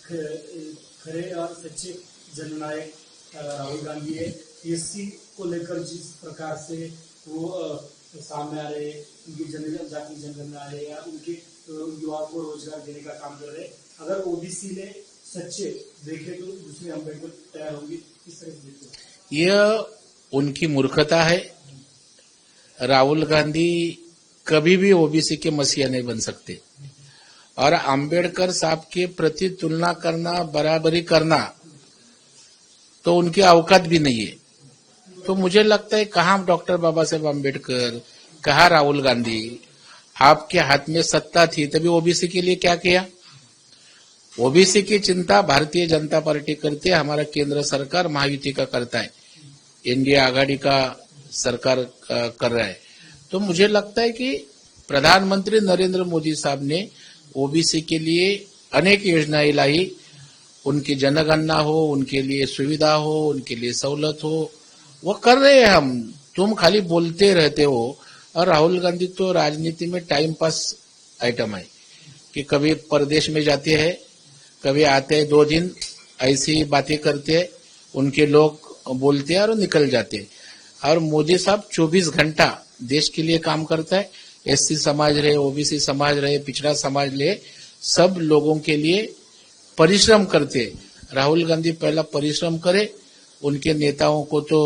खरे और सच्चे जननायक राहुल गांधी है। एससी को लेकर जिस प्रकार से वो सामने आ रहे, उनकी जाति जनगणना आ रहे या उनके युवाओं को रोजगार देने का काम कर रहे, अगर ओबीसी ने सच्चे देखे तो दूसरे अम्बेडकर तैयार होंगे, किस तरह से देखते? यह उनकी मूर्खता है। राहुल गांधी कभी भी ओबीसी के मसीहा नहीं बन सकते और अम्बेडकर साहब के प्रति तुलना करना, बराबरी करना तो उनकी औकात भी नहीं है। तो मुझे लगता है कहाँ डॉक्टर बाबा साहेब अम्बेडकर, कहाँ राहुल गांधी, आपके हाथ में सत्ता थी तभी ओबीसी के लिए क्या किया? ओबीसी की चिंता भारतीय जनता पार्टी करती है, हमारा केंद्र सरकार महायुति का करता है, एनडीए आघाड़ी का सरकार कर रहा है। तो मुझे लगता है कि प्रधानमंत्री नरेंद्र मोदी साहब ने ओबीसी के लिए अनेक योजनाएं लाई, उनकी जनगणना हो, उनके लिए सुविधा हो, उनके लिए सहूलत हो, वो कर रहे हैं हम। तुम खाली बोलते रहते हो और राहुल गांधी तो राजनीति में टाइम पास आइटम है कि कभी परदेश में जाते हैं, कभी आते हैं 2 दिन, ऐसी बातें करते हैं, उनके लोग बोलते हैं और निकल जाते हैं। और मोदी साहब 24 घंटा देश के लिए काम करता है। एससी समाज रहे, ओबीसी समाज रहे, पिछड़ा समाज रहे, सब लोगों के लिए परिश्रम करते। राहुल गांधी पहला परिश्रम करे, उनके नेताओं को तो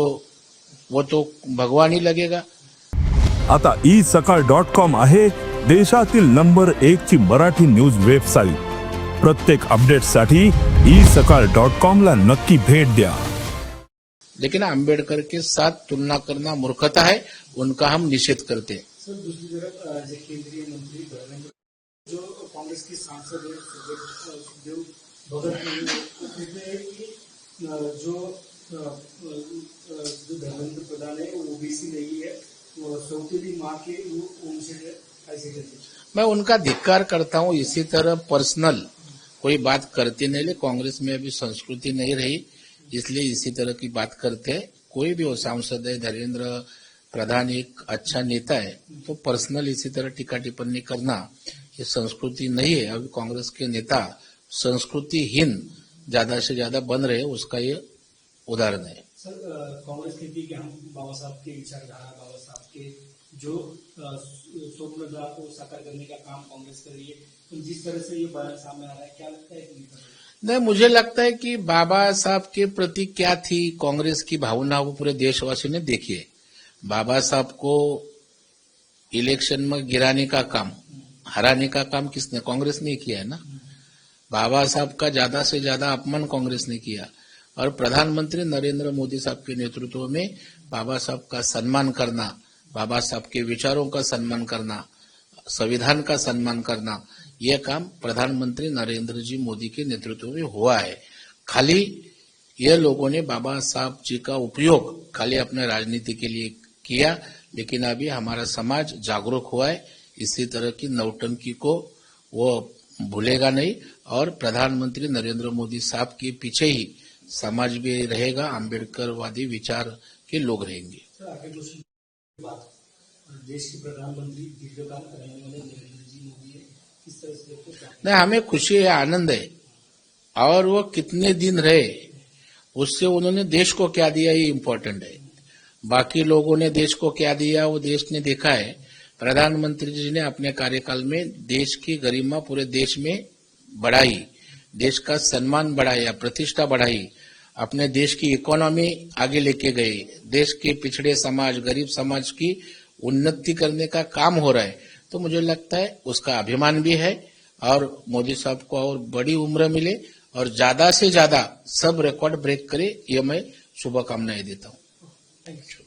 वो तो भगवान ही लगेगा। आता isakal.com आहे देशातील नंबर 1 ची मराठी न्यूज वेबसाईट। प्रत्येक अपडेटसाठी isakal.com ला नक्की भेट द्या। लेकिन अम्बेडकर के साथ तुलना करना मूर्खता है, उनका हम निषेध करते हैं। सर, दूसरी तरफ केंद्रीय मंत्री धर्मेंद्र, जो कांग्रेस की सांसद है सुखदेव भगत, वो कहते हैं कि जो धर्मेंद्र प्रधान है वो ओबीसी नहीं है, वो सौतेली माँ के वो उनसे ऐसे कहते हैं। मैं उनका धिक्कार करता हूँ। इसी तरह पर्सनल कोई बात करते नहीं, ले कांग्रेस में अभी संस्कृति नहीं रही, इसलिए इसी तरह की बात करते हैं। कोई भी वो सांसद है, धर्मेंद्र प्रधान एक अच्छा नेता है, तो पर्सनल इसी तरह टीका टिप्पणी करना ये संस्कृति नहीं है। अभी कांग्रेस के नेता संस्कृतिहीन ज्यादा से ज्यादा बन रहे, उसका ये उदाहरण है। सर, कांग्रेस कहती है कि हम बाबा साहब के विचारधारा, बाबा साहब के जो स्वप्न को साकार करने का काम कांग्रेस कर रही है, तो जिस तरह से ये बयान सामने आ रहा है, क्या लगता है कि नहीं, मुझे लगता है कि बाबा साहब के प्रति क्या थी कांग्रेस की भावना, वो पूरे देशवासियों ने देखी है। बाबा साहब को इलेक्शन में गिराने का काम, हराने का काम किसने? कांग्रेस ने किया है ना। बाबा साहब का ज्यादा से ज्यादा अपमान कांग्रेस ने किया और प्रधानमंत्री नरेंद्र मोदी साहब के नेतृत्व में बाबा साहब का सम्मान करना, बाबा साहब के विचारों का सम्मान करना, संविधान का सम्मान करना, यह काम प्रधानमंत्री नरेंद्र जी मोदी के नेतृत्व में हुआ है। खाली ये लोगों ने बाबा साहब जी का उपयोग खाली अपने राजनीति के लिए किया, लेकिन अभी हमारा समाज जागरूक हुआ है, इसी तरह की नौटंकी को वो भूलेगा नहीं और प्रधानमंत्री नरेंद्र मोदी साहब के पीछे ही समाज भी रहेगा, अम्बेडकरवादी विचार के लोग रहेंगे। देश के प्रधानमंत्री दीर्घकाल रहने वाले नरेंद्र जी मोदी है, किस तरह से देखते हैं? नहीं, हमें खुशी है, आनंद है। और वो कितने दिन रहे, उससे उन्होंने देश को क्या दिया ये इम्पोर्टेंट है। बाकी लोगों ने देश को क्या दिया वो देश ने देखा है। प्रधानमंत्री जी ने अपने कार्यकाल में देश की गरिमा पूरे देश में बढ़ाई, देश का सम्मान बढ़ाया, प्रतिष्ठा बढ़ाई, अपने देश की इकोनॉमी आगे लेके गए, देश के पिछड़े समाज, गरीब समाज की उन्नति करने का काम हो रहा है। तो मुझे लगता है उसका अभिमान भी है और मोदी साहब को और बड़ी उम्र मिले और ज्यादा से ज्यादा सब रिकॉर्ड ब्रेक करे, ये मैं शुभकामनाएं देता हूँ। Thank you.